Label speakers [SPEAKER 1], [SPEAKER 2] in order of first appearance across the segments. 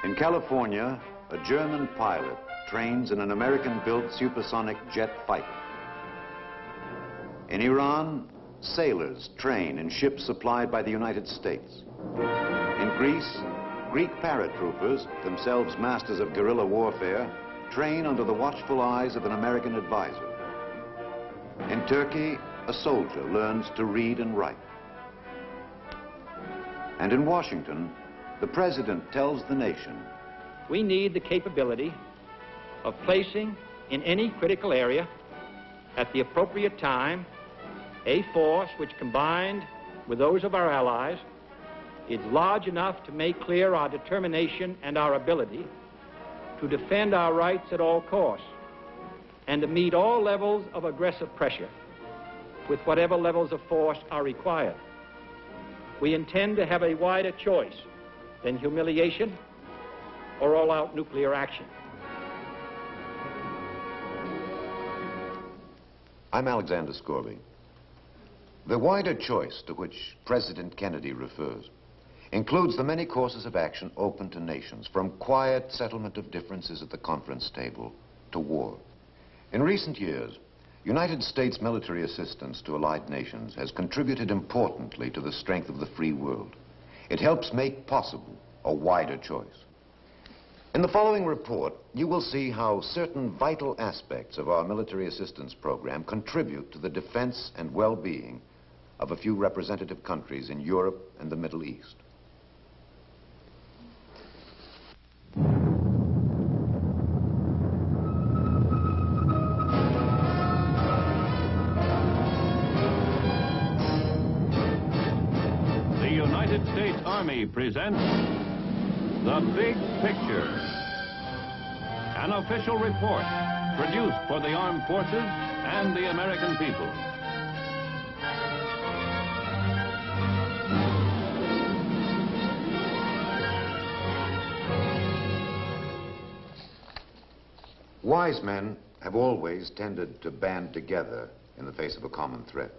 [SPEAKER 1] In California, a German pilot trains in an American-built supersonic jet fighter. In Iran, sailors train in ships supplied by the United States. In Greece, Greek paratroopers, themselves masters of guerrilla warfare, train under the watchful eyes of an American advisor. In Turkey, a soldier learns to read and write. And in Washington, the president tells the nation,
[SPEAKER 2] we need the capability of placing in any critical area at the appropriate time a force which, combined with those of our allies, is large enough to make clear our determination and our ability to defend our rights at all costs and to meet all levels of aggressive pressure with whatever levels of force are required. We intend to have a wider choice than humiliation or all-out nuclear action.
[SPEAKER 1] I'm Alexander Scorby. The wider choice to which President Kennedy refers includes the many courses of action open to nations, from quiet settlement of differences at the conference table to war. In recent years, United States military assistance to allied nations has contributed importantly to the strength of the free world. It helps make possible a wider choice. In the following report, you will see how certain vital aspects of our military assistance program contribute to the defense and well-being of a few representative countries in Europe and the Middle East.
[SPEAKER 3] The United States Army presents The Big Picture, an official report produced for the armed forces and the American people.
[SPEAKER 1] Wise men have always tended to band together in the face of a common threat,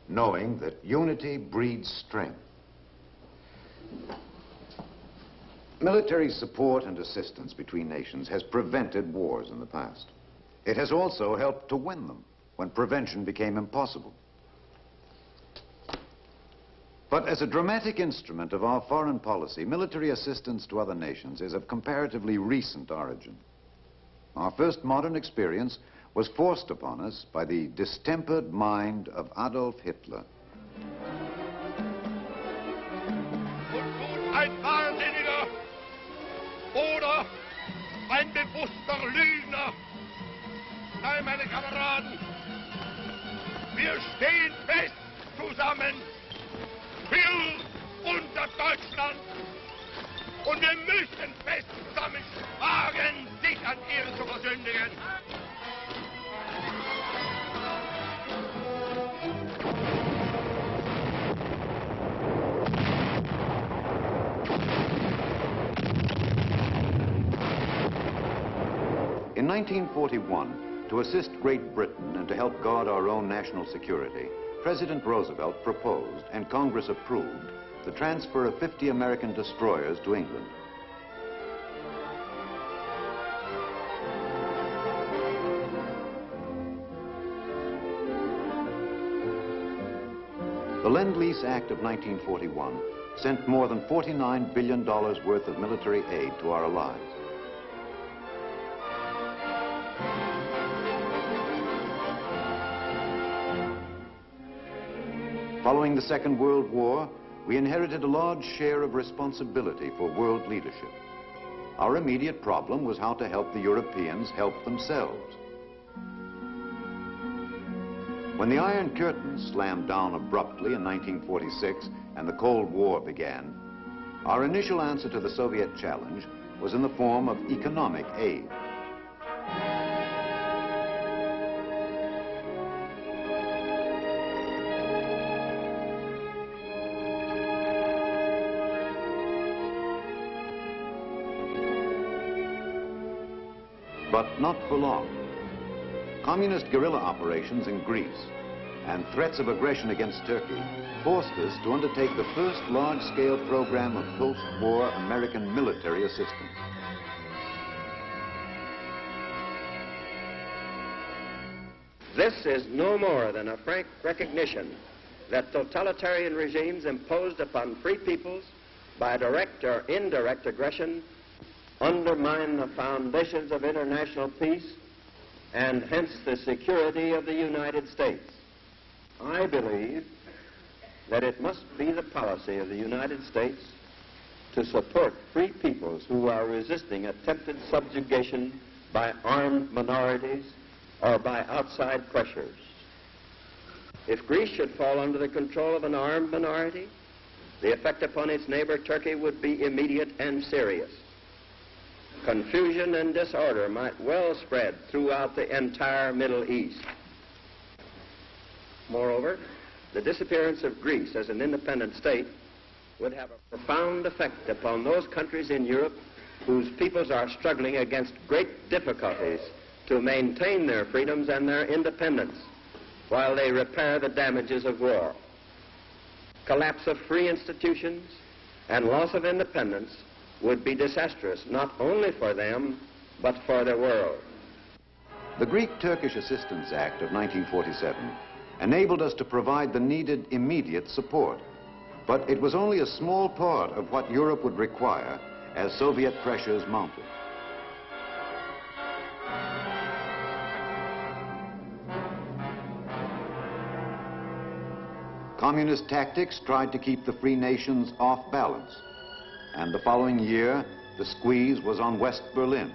[SPEAKER 1] knowing that unity breeds strength. Military support and assistance between nations has prevented wars in the past. It has also helped to win them when prevention became impossible. But as a dramatic instrument of our foreign policy, military assistance to other nations is of comparatively recent origin. Our first modern experience was forced upon us by the distempered mind of Adolf Hitler.
[SPEAKER 4] Ein Wahnsinniger oder ein bewusster Lügner. Nein, meine Kameraden, wir stehen fest zusammen für unser Deutschland und wir müssen fest zusammen wagen, sich an ihr zu versündigen.
[SPEAKER 1] In 1941, to assist Great Britain and to help guard our own national security, President Roosevelt proposed, and Congress approved, the transfer of 50 American destroyers to England. The Lend-Lease Act of 1941 sent more than $49 billion worth of military aid to our allies. Following the Second World War, we inherited a large share of responsibility for world leadership. Our immediate problem was how to help the Europeans help themselves. When the Iron Curtain slammed down abruptly in 1946 and the Cold War began, our initial answer to the Soviet challenge was in the form of economic aid. But not for long. Communist guerrilla operations in Greece and threats of aggression against Turkey forced us to undertake the first large-scale program of post-war American military assistance.
[SPEAKER 5] This is no more than a frank recognition that totalitarian regimes imposed upon free peoples by direct or indirect aggression undermine the foundations of international peace and hence the security of the United States. I believe that it must be the policy of the United States to support free peoples who are resisting attempted subjugation by armed minorities or by outside pressures. If Greece should fall under the control of an armed minority, the effect upon its neighbor Turkey would be immediate and serious. Confusion and disorder might well spread throughout the entire Middle East. Moreover, the disappearance of Greece as an independent state would have a profound effect upon those countries in Europe whose peoples are struggling against great difficulties to maintain their freedoms and their independence while they repair the damages of war. Collapse of free institutions and loss of independence would be disastrous not only for them, but for the world.
[SPEAKER 1] The Greek-Turkish Assistance Act of 1947 enabled us to provide the needed immediate support, but it was only a small part of what Europe would require as Soviet pressures mounted. Communist tactics tried to keep the free nations off balance, and the following year, the squeeze was on West Berlin.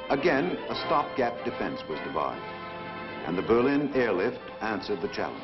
[SPEAKER 1] Again, a stopgap defense was devised, and the Berlin airlift answered the challenge.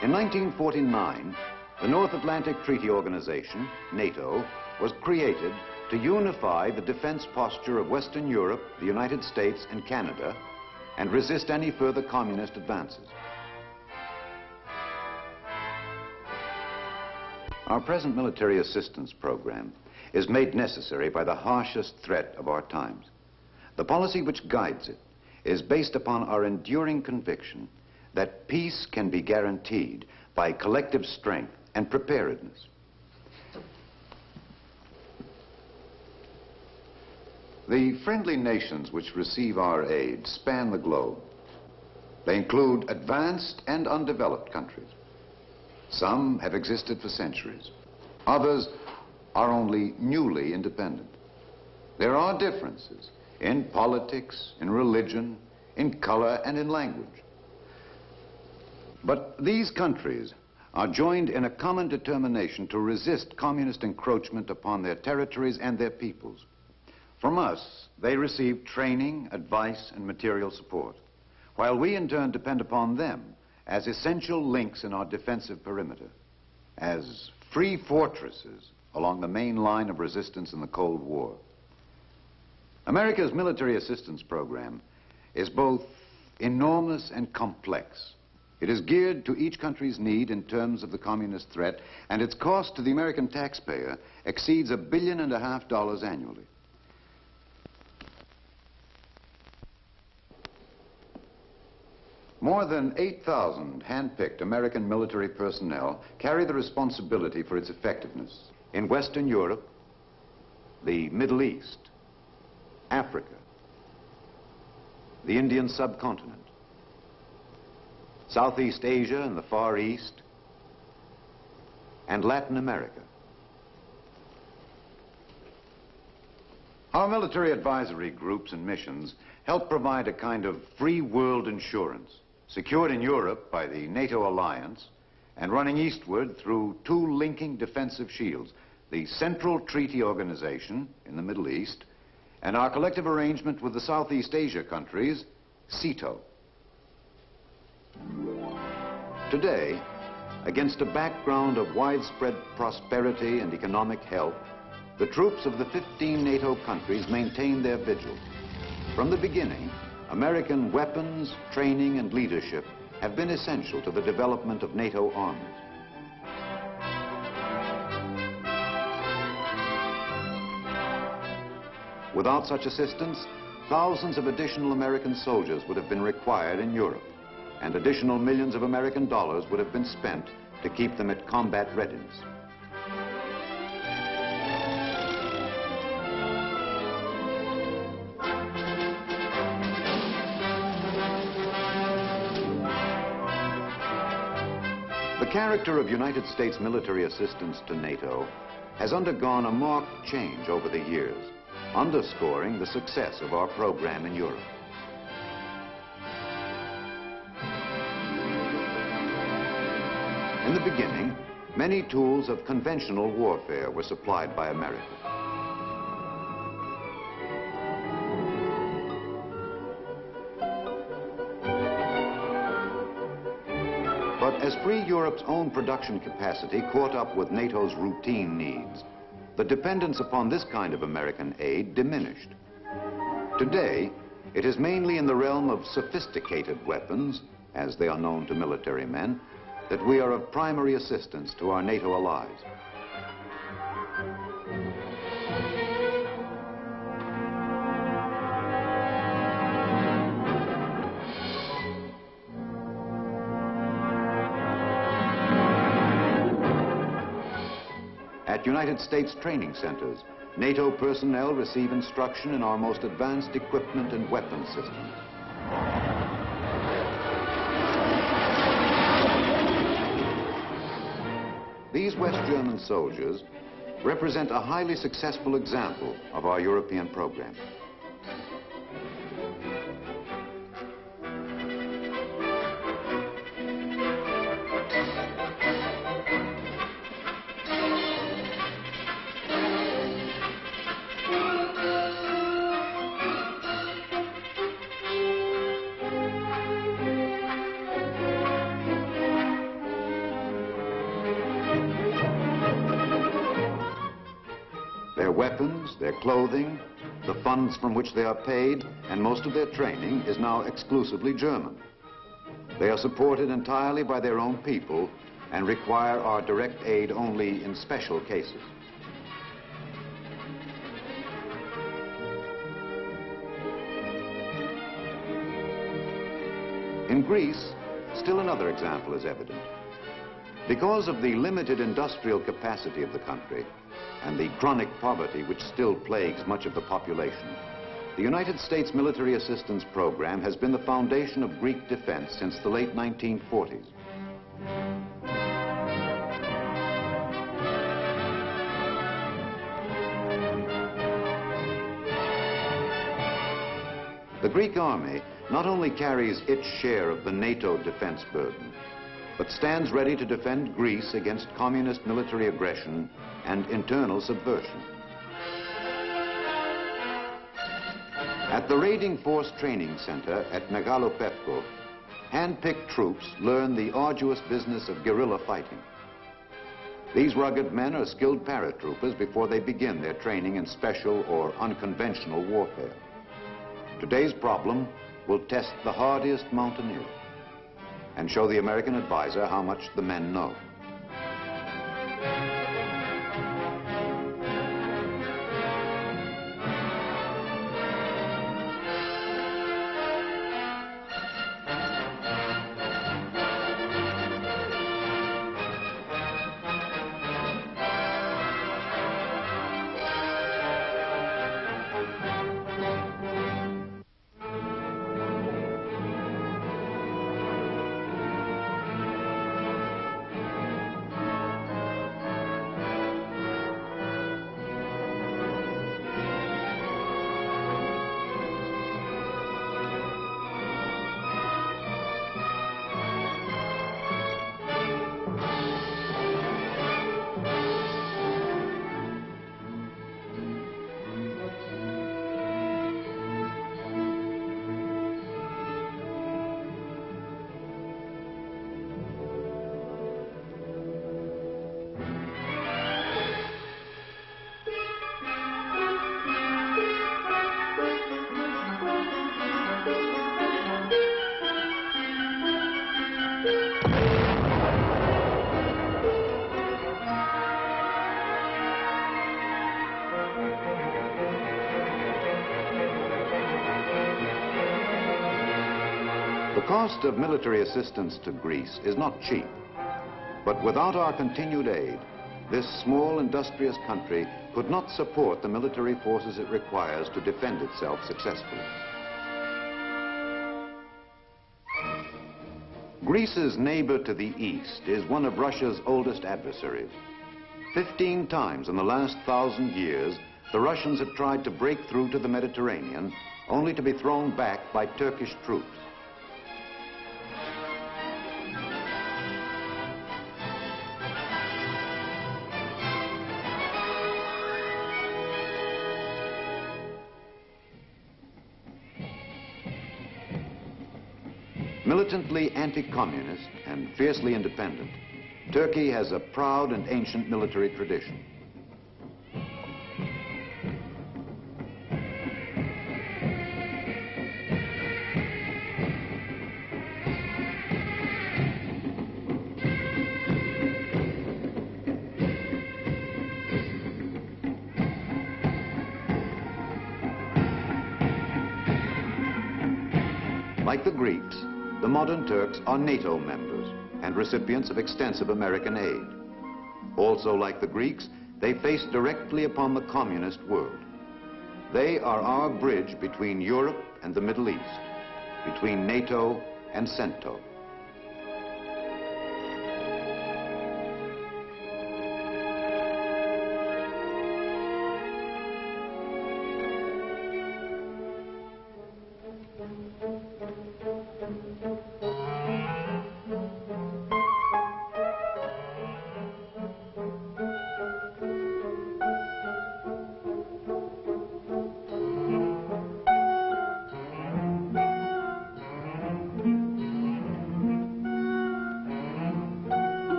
[SPEAKER 1] In 1949, the North Atlantic Treaty Organization, NATO, was created to unify the defense posture of Western Europe, the United States, and Canada, and resist any further communist advances. Our present military assistance program is made necessary by the harshest threat of our times. The policy which guides it is based upon our enduring conviction that peace can be guaranteed by collective strength and preparedness. The friendly nations which receive our aid span the globe. They include advanced and undeveloped countries. Some have existed for centuries. Others are only newly independent. There are differences in politics, in religion, in color, and in language. But these countries are joined in a common determination to resist communist encroachment upon their territories and their peoples. From us, they receive training, advice, and material support, while we in turn depend upon them as essential links in our defensive perimeter, as free fortresses along the main line of resistance in the Cold War. America's military assistance program is both enormous and complex. It is geared to each country's need in terms of the communist threat, and its cost to the American taxpayer exceeds $1.5 billion annually. More than 8,000 hand-picked American military personnel carry the responsibility for its effectiveness in Western Europe, the Middle East, Africa, the Indian subcontinent, Southeast Asia and the Far East, and Latin America. Our military advisory groups and missions help provide a kind of free world insurance, secured in Europe by the NATO alliance and running eastward through two linking defensive shields, the Central Treaty Organization in the Middle East and our collective arrangement with the Southeast Asia countries, CETO. Today, against a background of widespread prosperity and economic health, the troops of the 15 NATO countries maintain their vigil. From the beginning, American weapons, training, and leadership have been essential to the development of NATO armies. Without such assistance, thousands of additional American soldiers would have been required in Europe, and additional millions of American dollars would have been spent to keep them at combat readiness. The character of United States military assistance to NATO has undergone a marked change over the years, underscoring the success of our program in Europe. In the beginning, many tools of conventional warfare were supplied by America. But as free Europe's own production capacity caught up with NATO's routine needs, the dependence upon this kind of American aid diminished. Today, it is mainly in the realm of sophisticated weapons, as they are known to military men, that we are of primary assistance to our NATO allies. At United States training centers, NATO personnel receive instruction in our most advanced equipment and weapons systems. These West German soldiers represent a highly successful example of our European program. Their weapons, their clothing, the funds from which they are paid, and most of their training is now exclusively German. They are supported entirely by their own people and require our direct aid only in special cases. In Greece, still another example is evident. Because of the limited industrial capacity of the country and the chronic poverty which still plagues much of the population, the United States military assistance program has been the foundation of Greek defense since the late 1940s. The Greek army not only carries its share of the NATO defense burden, but stands ready to defend Greece against communist military aggression and internal subversion. At the Raiding Force Training Center at Megalopepko, hand-picked troops learn the arduous business of guerrilla fighting. These rugged men are skilled paratroopers before they begin their training in special or unconventional warfare. Today's problem will test the hardiest mountaineer and show the American advisor how much the men know. cost of military assistance to Greece is not cheap, but without our continued aid, this small industrious country could not support the military forces it requires to defend itself successfully. Greece's neighbor to the east is one of Russia's oldest adversaries. 15 times in the last 1,000 years, the Russians have tried to break through to the Mediterranean, only to be thrown back by Turkish troops. Militantly anti-communist and fiercely independent, Turkey has a proud and ancient military tradition. Like the Greeks, the modern Turks are NATO members and recipients of extensive American aid. Also, like the Greeks, they face directly upon the communist world. They are our bridge between Europe and the Middle East, between NATO and CENTO.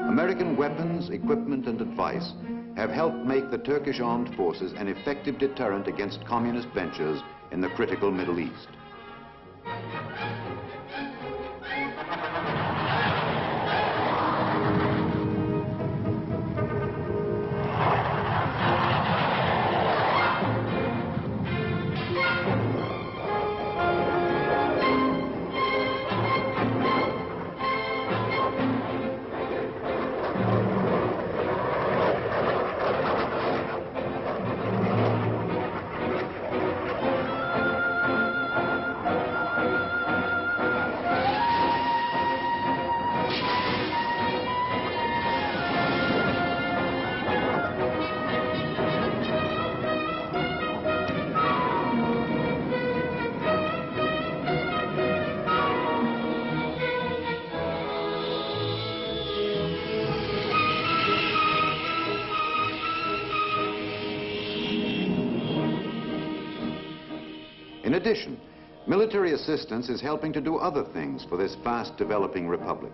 [SPEAKER 1] American weapons, equipment, and advice have helped make the Turkish armed forces an effective deterrent against communist ventures in the critical Middle East. In addition, military assistance is helping to do other things for this fast-developing republic.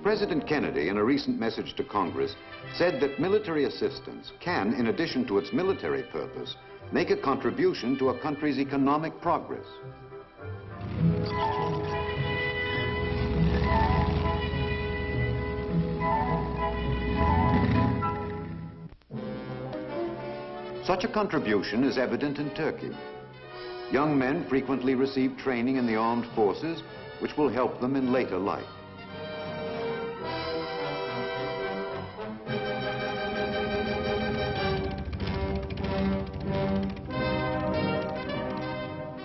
[SPEAKER 1] President Kennedy, in a recent message to Congress, said that military assistance can, in addition to its military purpose, make a contribution to a country's economic progress. Such a contribution is evident in Turkey. Young men frequently receive training in the armed forces, which will help them in later life.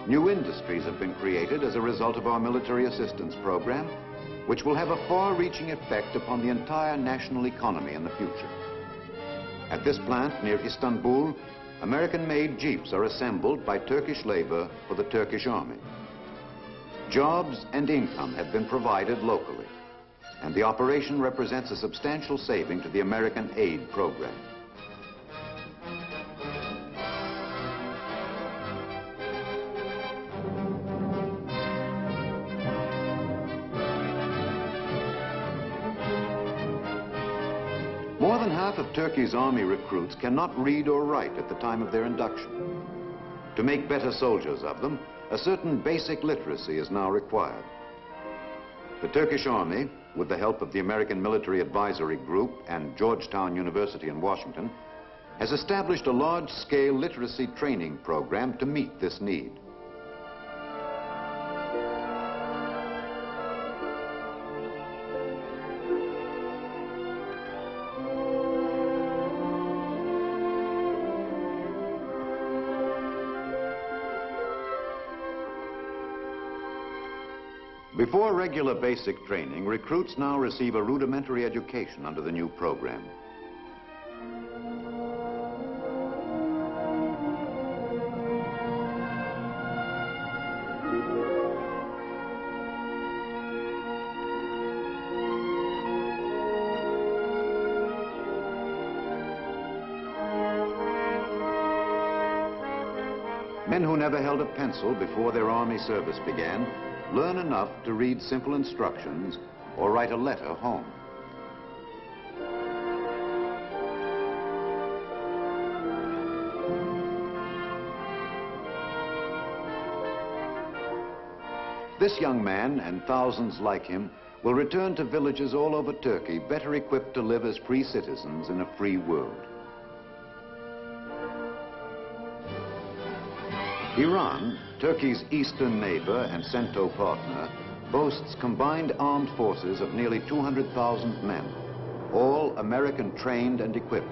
[SPEAKER 1] New industries have been created as a result of our military assistance program, which will have a far-reaching effect upon the entire national economy in the future. At this plant near Istanbul, American-made jeeps are assembled by Turkish labor for the Turkish army. Jobs and income have been provided locally, and the operation represents a substantial saving to the American aid program. More than half of Turkey's army recruits cannot read or write at the time of their induction. To make better soldiers of them, a certain basic literacy is now required. The Turkish army, with the help of the American Military Advisory Group and Georgetown University in Washington, has established a large-scale literacy training program to meet this need. Before regular basic training, recruits now receive a rudimentary education under the new program. Men who never held a pencil before their army service began learn enough to read simple instructions or write a letter home. This young man and thousands like him will return to villages all over Turkey better equipped to live as free citizens in a free world. Iran, Turkey's eastern neighbor and CENTO partner, boasts combined armed forces of nearly 200,000 men, all American trained and equipped.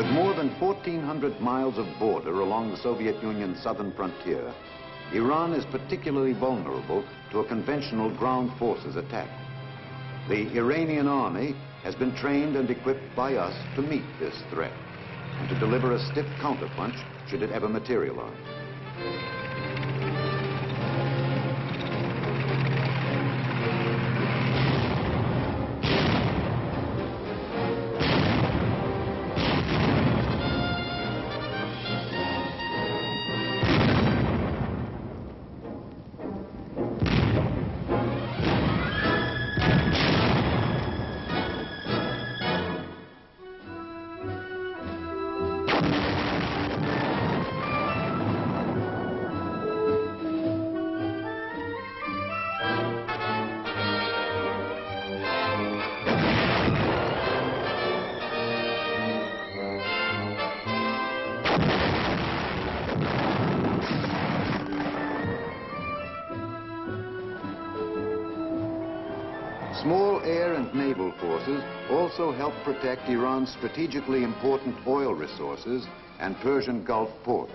[SPEAKER 1] With more than 1,400 miles of border along the Soviet Union's southern frontier, Iran is particularly vulnerable to a conventional ground forces attack. The Iranian army has been trained and equipped by us to meet this threat and to deliver a stiff counterpunch should it ever materialize. Small air and naval forces also help protect Iran's strategically important oil resources and Persian Gulf ports.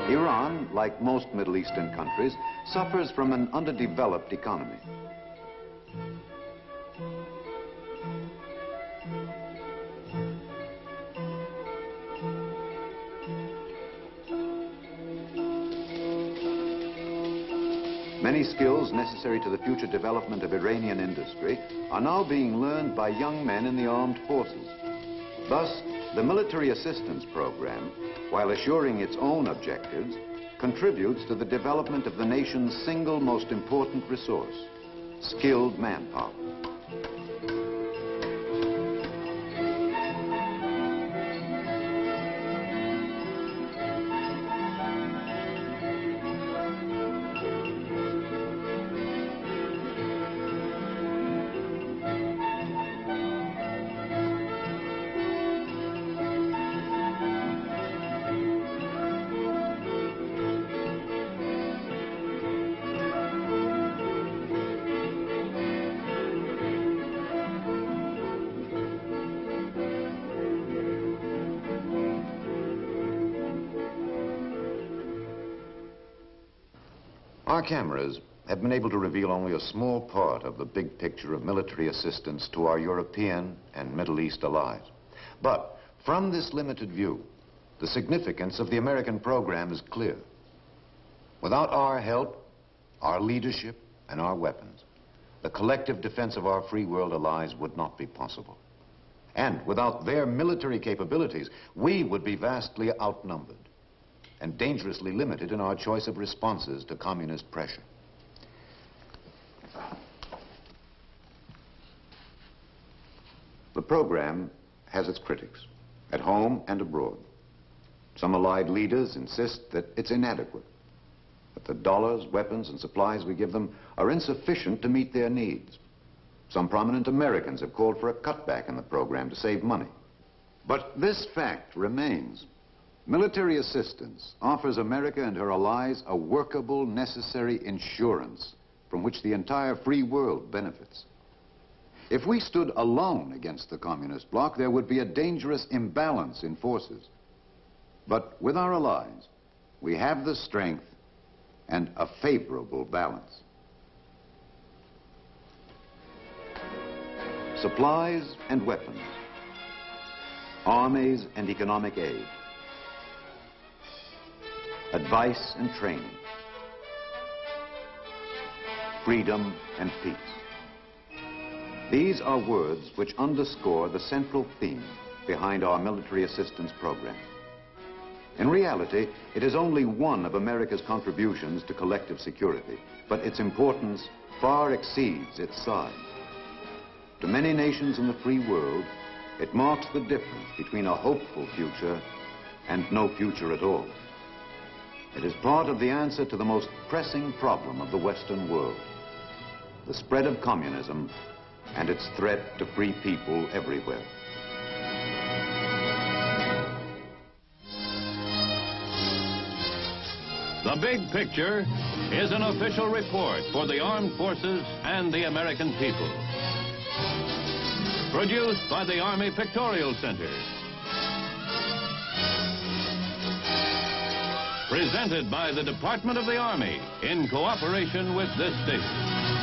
[SPEAKER 1] Iran, like most Middle Eastern countries, suffers from an underdeveloped economy. Many skills necessary to the future development of Iranian industry are now being learned by young men in the armed forces. Thus, the military assistance program, while assuring its own objectives, contributes to the development of the nation's single most important resource, skilled manpower. Our cameras have been able to reveal only a small part of the big picture of military assistance to our European and Middle East allies. But from this limited view, the significance of the American program is clear. Without our help, our leadership, and our weapons, the collective defense of our free world allies would not be possible. And without their military capabilities, we would be vastly outnumbered and dangerously limited in our choice of responses to communist pressure. The program has its critics, at home and abroad. Some allied leaders insist that it's inadequate, that the dollars, weapons, and supplies we give them are insufficient to meet their needs. Some prominent Americans have called for a cutback in the program to save money. But this fact remains. Military assistance offers America and her allies a workable, necessary insurance from which the entire free world benefits. If we stood alone against the communist bloc, there would be a dangerous imbalance in forces. But with our allies, we have the strength and a favorable balance. Supplies and weapons, armies and economic aid, advice and training, freedom and peace. These are words which underscore the central theme behind our military assistance program. In reality, it is only one of America's contributions to collective security, but its importance far exceeds its size. To many nations in the free world, it marks the difference between a hopeful future and no future at all. It is part of the answer to the most pressing problem of the Western world, the spread of communism and its threat to free people everywhere.
[SPEAKER 3] The Big Picture is an official report for the armed forces and the American people. Produced by the Army Pictorial Center. Presented by the Department of the Army in cooperation with this station.